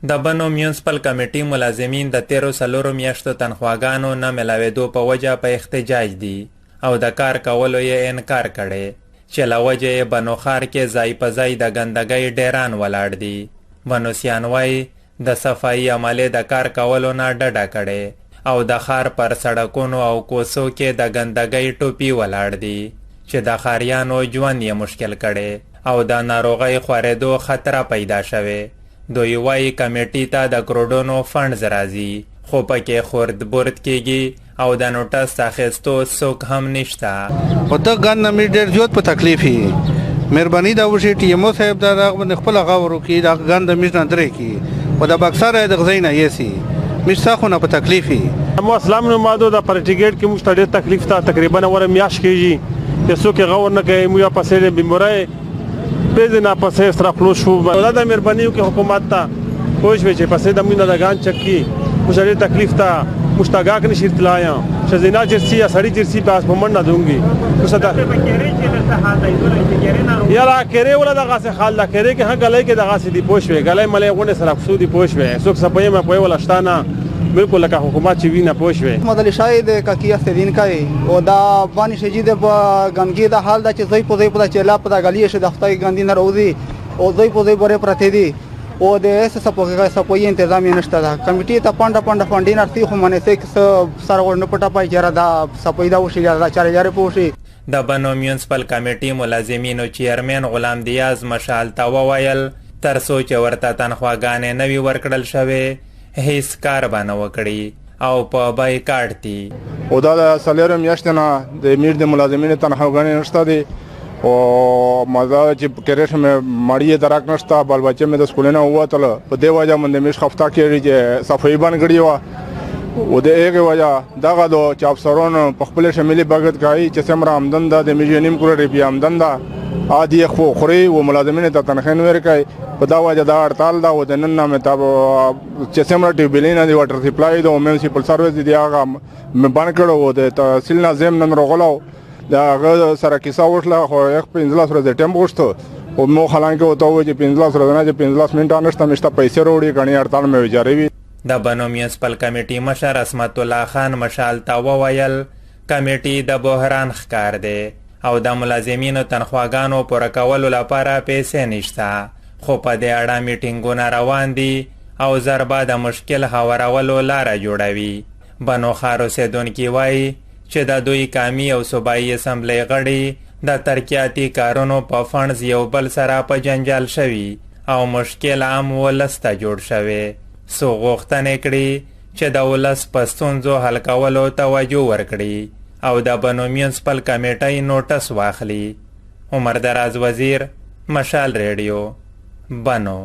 د بنو میونسپل کمیټې ملازمین د تیرو 4 میاشتو تنخواګانو نه ملاوېدو په وجه په احتجاج دي او د کار کولو یې انکار کړی چې له وجې یې بنو ښار کې ځای په ځای د ګندګۍ ډیران ولاړ دي. بنوسیان وایي د صفایي عملې د کار کولو نه ډډه کړې او د ښار پر سړکونو او کوڅو کې د ګندګۍ ټوپي ولاړ دي چې د ښاریانو ژوند یې مشکل کړی او د ناروغۍ خورېدو خطره پیدا شوې. دوی وایي کمیټې ته د کروڑونو فنډز راځي خو پکې خورد برد کیږي او د نوټس اخیستو څوک هم نشته. خو ته ګند مې ډېر زیات په تکلیف یې مهرباني دا وشي ټي ایم او صاحب دا دغه باندې خپله غور وکړي دا ګند مې نه درې کړي خو د بکسر یې د غځۍ نه یسي مې ستا خو نه په تکلیف یې. مو اسلام نمادو د پرټیګیټ کې موږ ته ډېر تکلیف ته تقریبا اوره میاشت کېږي چې څوک غور نه کوي مو یا پسې بیماری بزنا پسې استراخلو شو دا د مهرباني وکړي حکومت ته پوه شوې چې پسې د موږ نه دګان چکي موږ ډېر تکلیف ته مشتاقاک نشي تلایا شزینا جرسی یا سړی جرسی په اسمن نه دونګي وسدا یلا کېره ولا دغه څه حال لا کېره کې هغه لای کې دغه څه دی پوه شوې غلای ملې غونډه سره خصوصي پوه شوې څوک سپې ما پوي ولا شتانه بالکل لکه حکومت چې وینه پوه شوې. محمد علي شاهد کاکی استدین کوي او دا باندې شجید په ګنګي د حال د چې زوی په زوی په چلا په غلی شه د خدای ګاندي نه روزي او زوی په زوی بره پرته دي او د اس سپوږی تنظیم نشته ده. کمیټې ته پانډه فانډین ارتي خو منه سره ورن پټه پای چر دا سپویدا وشي دا 4000 پوشي. د بنو میونسپل کمیټې ملازمینو چیرمن غلام دیاز مشال تا وویل تر څو چې ورته تنخواګانې نه وي ورکړل شوې هیڅ کار به نه وکړي او په بایکاټ دي. او دا د 4 میاشتې نه د میر د ملازمینو تنخواګانې نشته دي او مزه چې کېرش مې مړی درک نشته بل بچې مې د سکول نه ووتل په دې وجه باندې مې هفته کې چې صفایي باندې کړی و او د هغه وجه دغه د چاپسرون په خپل شمالي بغت کوي چې سمره آمدن ده د میلیونیم کروڑ روپیه آمدن ده عادي خو خوري او ملازمینو ته تنخواه نه ورکوي په دا وجه دا هړتال ده او د نن نامه ته چې سمره ټیوبلینه دی واټر سپلای د میونسپل سرویس دی هغه مې باندې کړو او د تحصیل نظم نن راغلو دا هغه سره کیسه وشله خو 15 ورځې ټیم غوښتو او مو خلانکه وته و چې 15 ورځې نه چې 15 منټه نشته مشته پیسې وروړي غني هړتال مې وجاروي. د بنو میونسپل کمیټې مشر اسمت الله خان مشال تا وویل کمیټې د بحران ښکار دی او د ملازمینو تنخواګانو پوره کولو لپاره پیسې نشته خو په دې اړه میټینګونه روان دي او ضربه د مشکل هوارولو لاره جوړوي. بنو ښار اوسېدونکي وایي چې د دوی قامي او صوبایي اسمبلۍ غړي د ترقیاتي کارونو په فنډز یو بل سره په جنجال شوي او مشکل عام ولس ته جوړ شوی. څو غوښتنې کړي چې د ولس په ستونزو حل کولو توجه ورکړي او د بنو میونسپل کمیټۍ نوټس واخلي. عمر دراز وزیر، مشال ریډیو، بنو.